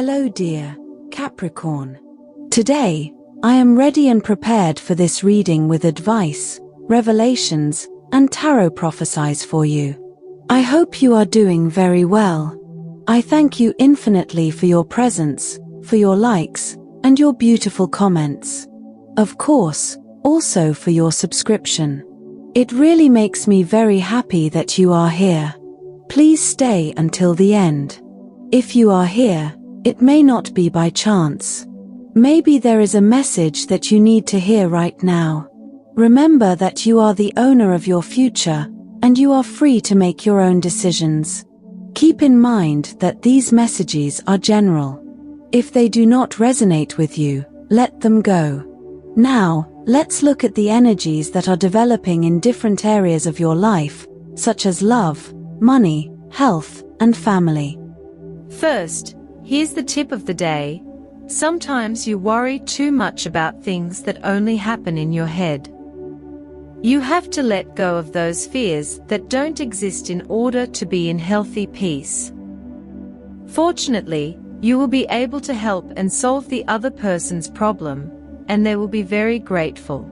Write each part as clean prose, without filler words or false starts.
Hello dear Capricorn. Today, I am ready and prepared for this reading with advice, revelations, and tarot prophecies for you. I hope you are doing very well. I thank you infinitely for your presence, for your likes, and your beautiful comments. Of course, also for your subscription. It really makes me very happy that you are here. Please stay until the end. If you are here, it may not be by chance. Maybe there is a message that you need to hear right now. Remember that you are the owner of your future, and you are free to make your own decisions. Keep in mind that these messages are general. If they do not resonate with you, let them go. Now, let's look at the energies that are developing in different areas of your life, such as love, money, health, and family. First, here's the tip of the day. Sometimes you worry too much about things that only happen in your head. You have to let go of those fears that don't exist in order to be in healthy peace. Fortunately, you will be able to help and solve the other person's problem, and they will be very grateful.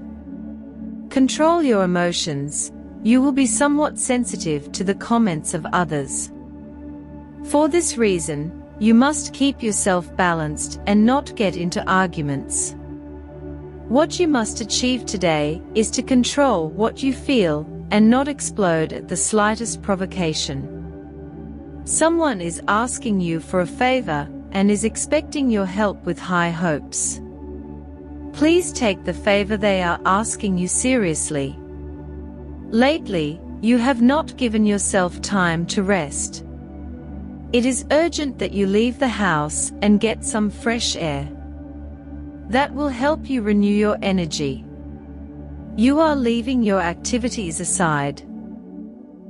Control your emotions. You will be somewhat sensitive to the comments of others. For this reason, you must keep yourself balanced and not get into arguments. What you must achieve today is to control what you feel and not explode at the slightest provocation. Someone is asking you for a favor and is expecting your help with high hopes. Please take the favor they are asking you seriously. Lately, you have not given yourself time to rest. It is urgent that you leave the house and get some fresh air. That will help you renew your energy. You are leaving your activities aside.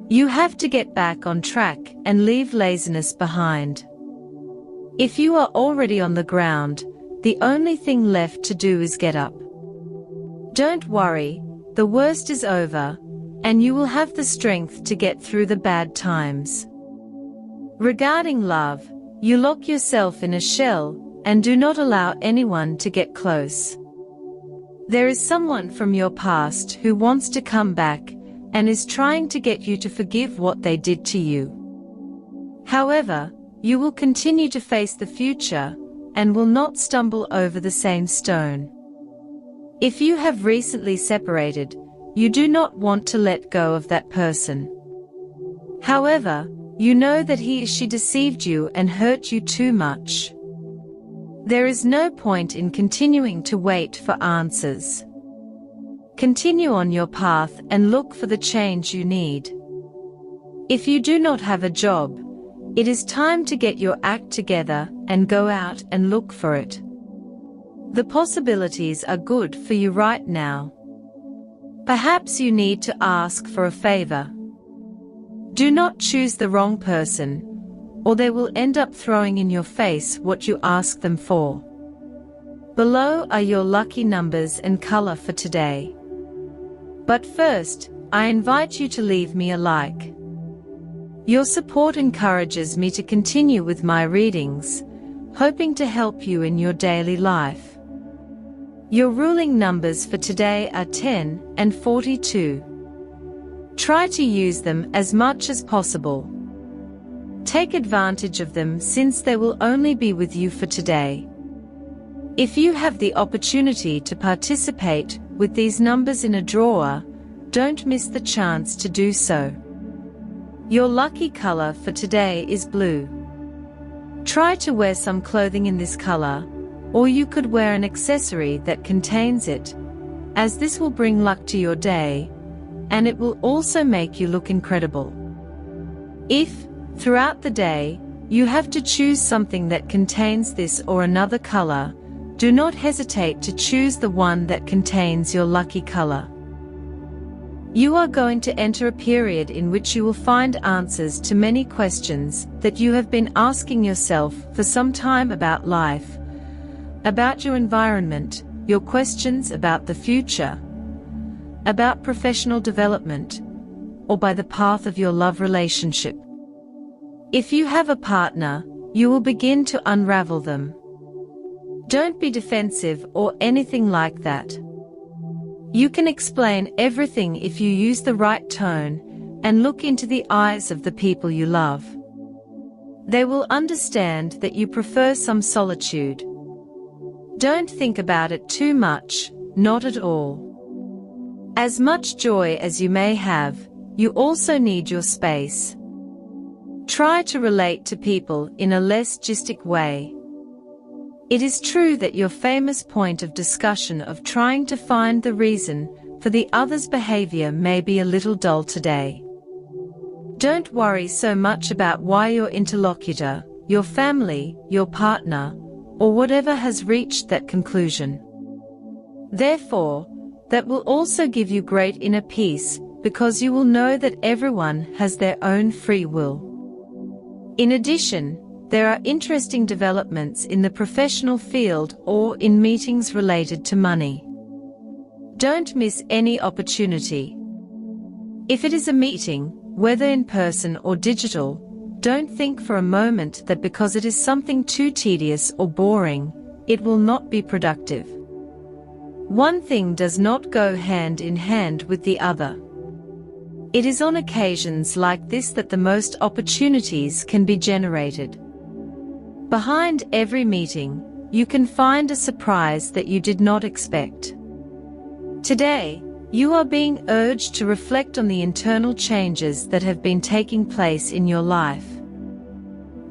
You have to get back on track and leave laziness behind. If you are already on the ground, the only thing left to do is get up. Don't worry, the worst is over, and you will have the strength to get through the bad times. Regarding love, you lock yourself in a shell and do not allow anyone to get close. There is someone from your past who wants to come back and is trying to get you to forgive what they did to you. However, you will continue to face the future and will not stumble over the same stone. If you have recently separated, you do not want to let go of that person. However, you know that he or she deceived you and hurt you too much. There is no point in continuing to wait for answers. Continue on your path and look for the change you need. If you do not have a job, it is time to get your act together and go out and look for it. The possibilities are good for you right now. Perhaps you need to ask for a favor. Do not choose the wrong person, or they will end up throwing in your face what you ask them for. Below are your lucky numbers and color for today. But first, I invite you to leave me a like. Your support encourages me to continue with my readings, hoping to help you in your daily life. Your ruling numbers for today are 10 and 42. Try to use them as much as possible. Take advantage of them since they will only be with you for today. If you have the opportunity to participate with these numbers in a draw, don't miss the chance to do so. Your lucky color for today is blue. Try to wear some clothing in this color, or you could wear an accessory that contains it, as this will bring luck to your day, and it will also make you look incredible. If, throughout the day, you have to choose something that contains this or another color, do not hesitate to choose the one that contains your lucky color. You are going to enter a period in which you will find answers to many questions that you have been asking yourself for some time about life, about your environment, your questions about the future, about professional development, or by the path of your love relationship. If you have a partner, you will begin to unravel them. Don't be defensive or anything like that. You can explain everything if you use the right tone and look into the eyes of the people you love. They will understand that you prefer some solitude. Don't think about it too much, not at all. As much joy as you may have, you also need your space. Try to relate to people in a less gistic way. It is true that your famous point of discussion of trying to find the reason for the other's behavior may be a little dull today. Don't worry so much about why your interlocutor, your family, your partner, or whatever has reached that conclusion. Therefore, that will also give you great inner peace, because you will know that everyone has their own free will. In addition, there are interesting developments in the professional field or in meetings related to money. Don't miss any opportunity. If it is a meeting, whether in person or digital, don't think for a moment that because it is something too tedious or boring, it will not be productive. One thing does not go hand in hand with the other. It is on occasions like this that the most opportunities can be generated. Behind every meeting, you can find a surprise that you did not expect. Today, you are being urged to reflect on the internal changes that have been taking place in your life.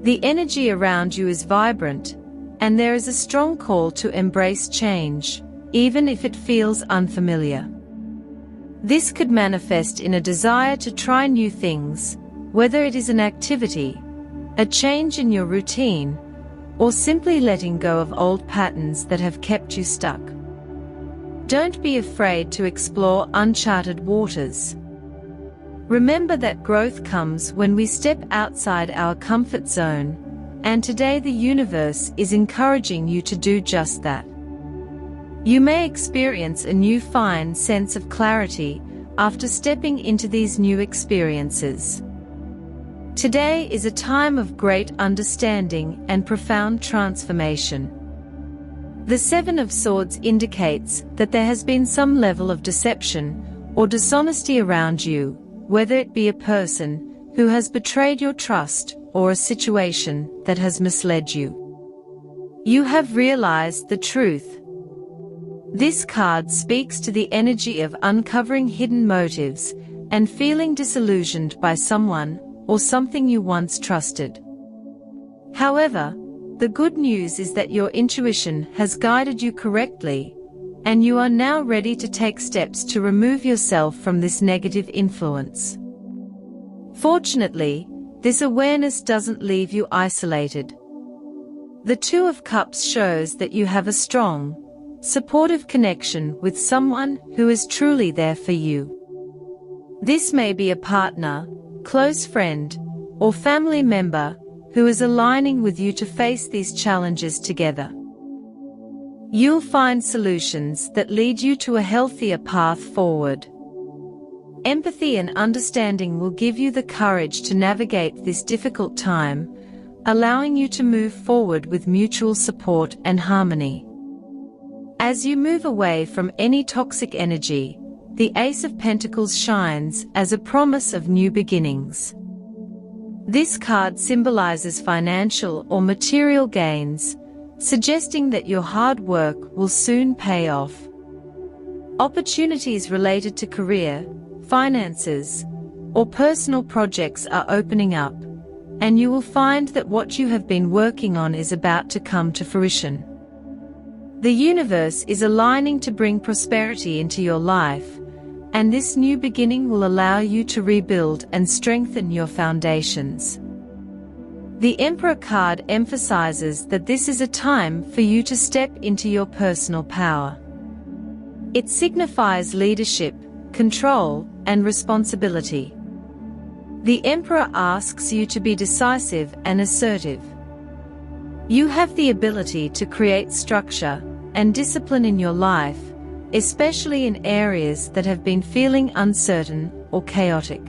The energy around you is vibrant, and there is a strong call to embrace change, even if it feels unfamiliar. This could manifest in a desire to try new things, whether it is an activity, a change in your routine, or simply letting go of old patterns that have kept you stuck. Don't be afraid to explore uncharted waters. Remember that growth comes when we step outside our comfort zone, and today the universe is encouraging you to do just that. You may experience a new fine sense of clarity after stepping into these new experiences. Today is a time of great understanding and profound transformation. The Seven of Swords indicates that there has been some level of deception or dishonesty around you, whether it be a person who has betrayed your trust or a situation that has misled you. You have realized the truth. This card speaks to the energy of uncovering hidden motives and feeling disillusioned by someone or something you once trusted. However, the good news is that your intuition has guided you correctly, and you are now ready to take steps to remove yourself from this negative influence. Fortunately, this awareness doesn't leave you isolated. The Two of Cups shows that you have a strong, supportive connection with someone who is truly there for you. This may be a partner, close friend, or family member who is aligning with you to face these challenges together. You'll find solutions that lead you to a healthier path forward. Empathy and understanding will give you the courage to navigate this difficult time, allowing you to move forward with mutual support and harmony. As you move away from any toxic energy, the Ace of Pentacles shines as a promise of new beginnings. This card symbolizes financial or material gains, suggesting that your hard work will soon pay off. Opportunities related to career, finances, or personal projects are opening up, and you will find that what you have been working on is about to come to fruition. The universe is aligning to bring prosperity into your life, and this new beginning will allow you to rebuild and strengthen your foundations. The Emperor card emphasizes that this is a time for you to step into your personal power. It signifies leadership, control, and responsibility. The Emperor asks you to be decisive and assertive. You have the ability to create structure and discipline in your life, especially in areas that have been feeling uncertain or chaotic.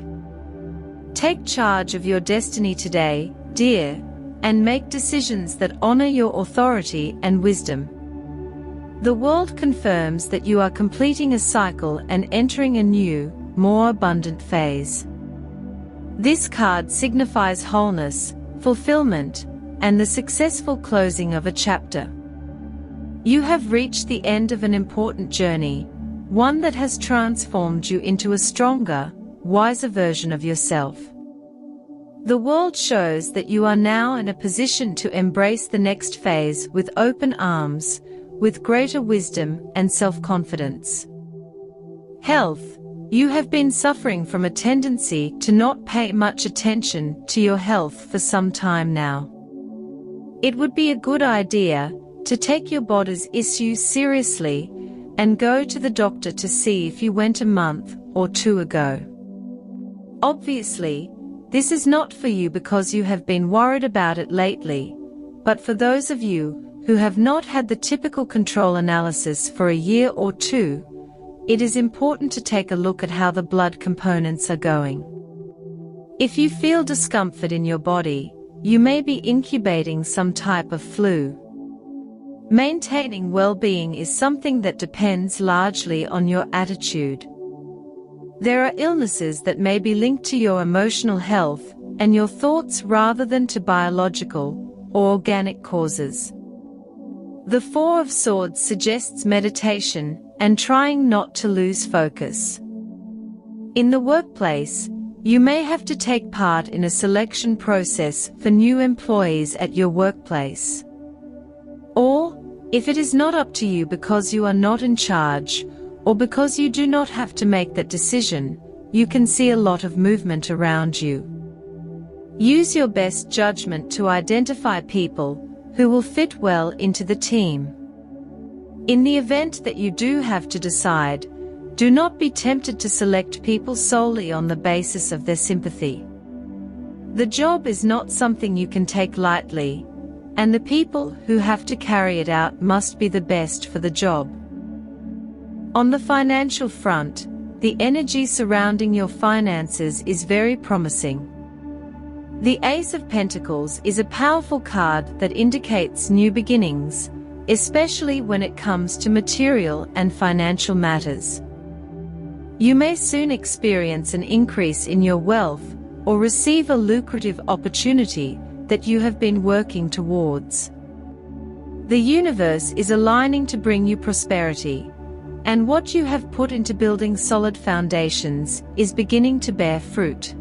Take charge of your destiny today, dear, and make decisions that honor your authority and wisdom. The world confirms that you are completing a cycle and entering a new, more abundant phase. This card signifies wholeness, fulfillment, and the successful closing of a chapter. You have reached the end of an important journey, one that has transformed you into a stronger, wiser version of yourself. The world shows that you are now in a position to embrace the next phase with open arms, with greater wisdom and self-confidence. Health. You have been suffering from a tendency to not pay much attention to your health for some time now. It would be a good idea to take your body's issues seriously and go to the doctor to see if you went a month or 2 ago. Obviously, this is not for you because you have been worried about it lately, but for those of you who have not had the typical control analysis for a year or 2, it is important to take a look at how the blood components are going. If you feel discomfort in your body, you may be incubating some type of flu. Maintaining well-being is something that depends largely on your attitude. There are illnesses that may be linked to your emotional health and your thoughts rather than to biological or organic causes. The Four of Swords suggests meditation and trying not to lose focus. In the workplace, you may have to take part in a selection process for new employees at your workplace. Or, if it is not up to you because you are not in charge, or because you do not have to make that decision, you can see a lot of movement around you. Use your best judgment to identify people who will fit well into the team. In the event that you do have to decide, do not be tempted to select people solely on the basis of their sympathy. The job is not something you can take lightly, and the people who have to carry it out must be the best for the job. On the financial front, the energy surrounding your finances is very promising. The Ace of Pentacles is a powerful card that indicates new beginnings, especially when it comes to material and financial matters. You may soon experience an increase in your wealth or receive a lucrative opportunity that you have been working towards. The universe is aligning to bring you prosperity, and what you have put into building solid foundations is beginning to bear fruit.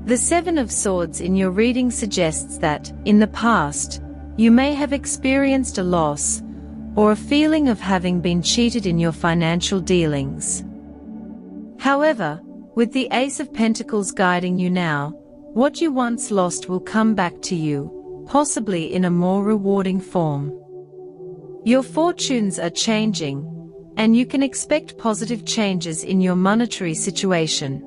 The Seven of Swords in your reading suggests that, in the past, you may have experienced a loss or a feeling of having been cheated in your financial dealings. However, with the Ace of Pentacles guiding you now, what you once lost will come back to you, possibly in a more rewarding form. Your fortunes are changing, and you can expect positive changes in your monetary situation.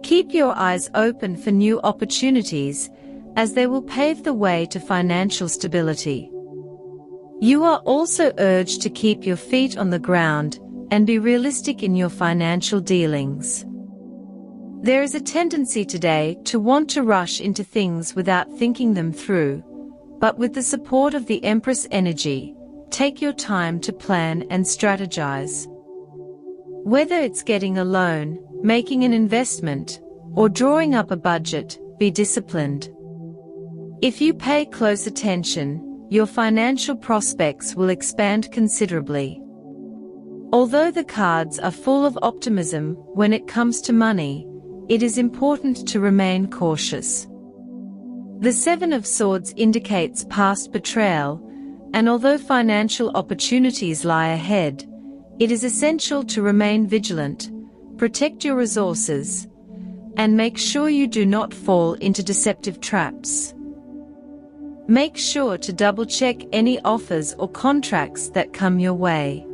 Keep your eyes open for new opportunities, as they will pave the way to financial stability. You are also urged to keep your feet on the ground and be realistic in your financial dealings. There is a tendency today to want to rush into things without thinking them through, but with the support of the Empress energy, take your time to plan and strategize. Whether it's getting a loan, making an investment, or drawing up a budget, be disciplined. If you pay close attention, your financial prospects will expand considerably. Although the cards are full of optimism when it comes to money, it is important to remain cautious. The Seven of Swords indicates past betrayal, and although financial opportunities lie ahead, it is essential to remain vigilant, protect your resources, and make sure you do not fall into deceptive traps. Make sure to double-check any offers or contracts that come your way.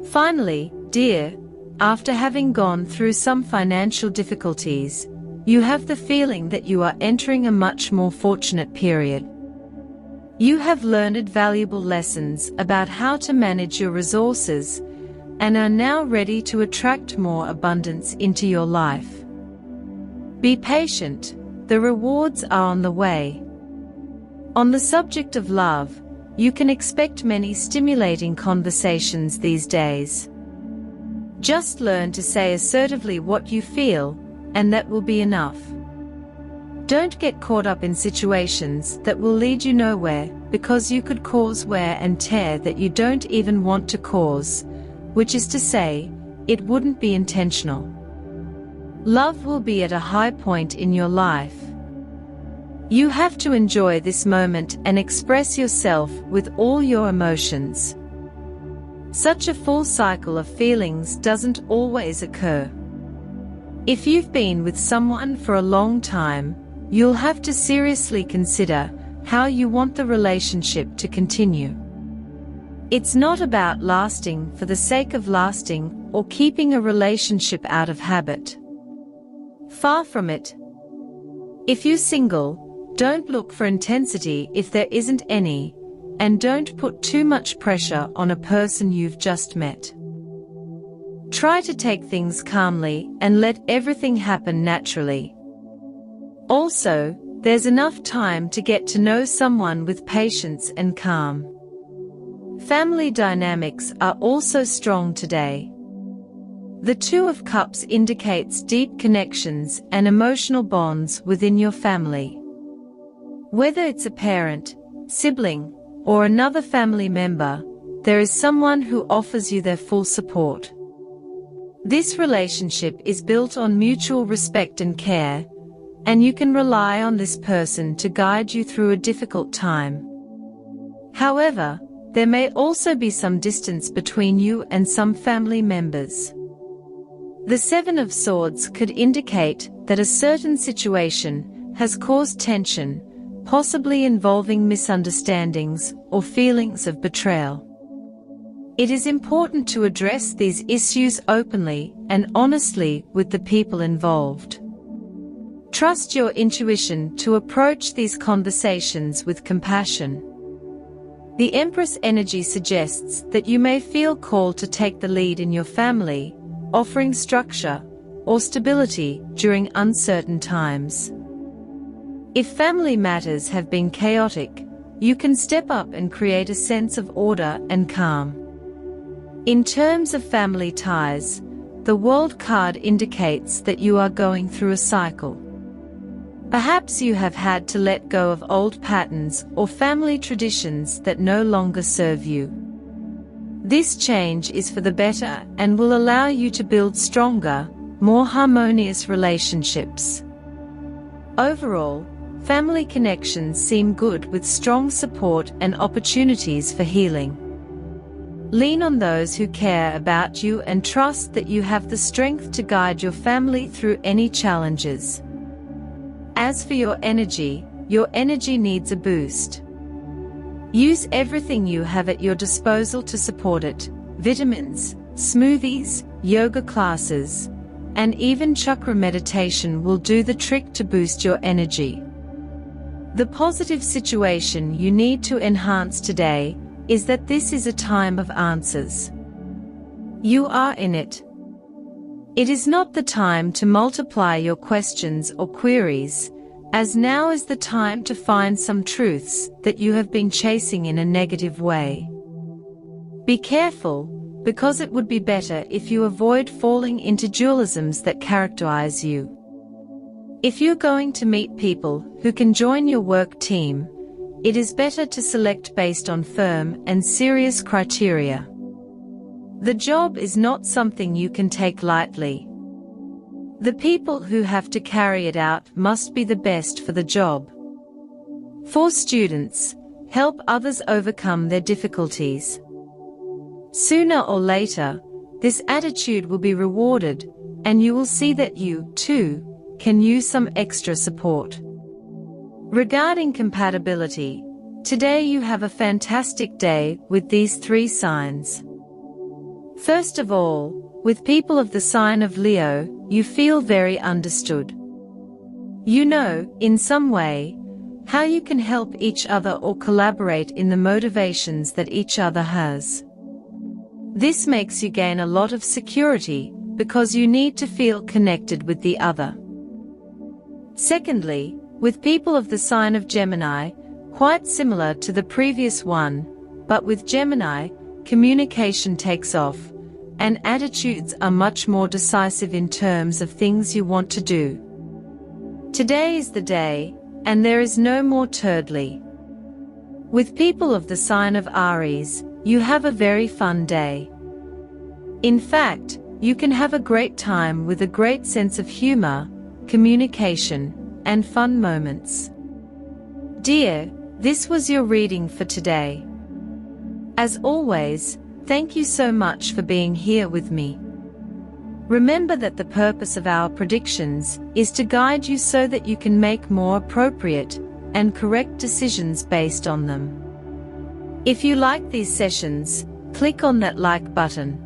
Finally, dear, after having gone through some financial difficulties, you have the feeling that you are entering a much more fortunate period. You have learned valuable lessons about how to manage your resources and are now ready to attract more abundance into your life. Be patient. the rewards are on the way. On the subject of love, you can expect many stimulating conversations these days. Just learn to say assertively what you feel, and that will be enough. Don't get caught up in situations that will lead you nowhere, because you could cause wear and tear that you don't even want to cause, which is to say, it wouldn't be intentional. Love will be at a high point in your life. You have to enjoy this moment and express yourself with all your emotions. Such a full cycle of feelings doesn't always occur. If you've been with someone for a long time, you'll have to seriously consider how you want the relationship to continue. It's not about lasting for the sake of lasting or keeping a relationship out of habit. Far from it. If you're single, don't look for intensity if there isn't any, and don't put too much pressure on a person you've just met. Try to take things calmly and let everything happen naturally. Also, there's enough time to get to know someone with patience and calm. Family dynamics are also strong today. The Two of Cups indicates deep connections and emotional bonds within your family. Whether it's a parent, sibling, or another family member, there is someone who offers you their full support. This relationship is built on mutual respect and care, and you can rely on this person to guide you through a difficult time. However, there may also be some distance between you and some family members. The Seven of Swords could indicate that a certain situation has caused tension, possibly involving misunderstandings or feelings of betrayal. It is important to address these issues openly and honestly with the people involved. Trust your intuition to approach these conversations with compassion. The Empress energy suggests that you may feel called to take the lead in your family, offering structure or stability during uncertain times. If family matters have been chaotic, you can step up and create a sense of order and calm. In terms of family ties, the World card indicates that you are going through a cycle. Perhaps you have had to let go of old patterns or family traditions that no longer serve you. This change is for the better and will allow you to build stronger, more harmonious relationships. Overall, family connections seem good with strong support and opportunities for healing. Lean on those who care about you and trust that you have the strength to guide your family through any challenges. As for your energy needs a boost. Use everything you have at your disposal to support it: vitamins, smoothies, yoga classes, and even chakra meditation will do the trick to boost your energy. The positive situation you need to enhance today is that this is a time of answers. You are in it. It is not the time to multiply your questions or queries, as now is the time to find some truths that you have been chasing in a negative way. Be careful, because it would be better if you avoid falling into dualisms that characterize you. If you're going to meet people who can join your work team, it is better to select based on firm and serious criteria. The job is not something you can take lightly. The people who have to carry it out must be the best for the job. For students, help others overcome their difficulties. Sooner or later, this attitude will be rewarded, and you will see that you, too, can use some extra support. Regarding compatibility, today you have a fantastic day with these three signs. First of all, with people of the sign of Leo, you feel very understood. You know, in some way, how you can help each other or collaborate in the motivations that each other has. This makes you gain a lot of security, because you need to feel connected with the other. Secondly, with people of the sign of Gemini, quite similar to the previous one, but with Gemini, communication takes off, and attitudes are much more decisive in terms of things you want to do. Today is the day, and there is no more turdly. With people of the sign of Aries, you have a very fun day. In fact, you can have a great time with a great sense of humor, communication, and fun moments. Dear, this was your reading for today. As always, thank you so much for being here with me. Remember that the purpose of our predictions is to guide you so that you can make more appropriate and correct decisions based on them. If you like these sessions, click on that like button.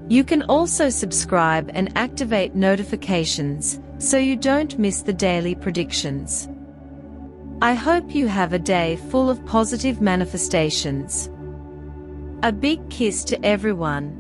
You can also subscribe and activate notifications so you don't miss the daily predictions. I hope you have a day full of positive manifestations. A big kiss to everyone.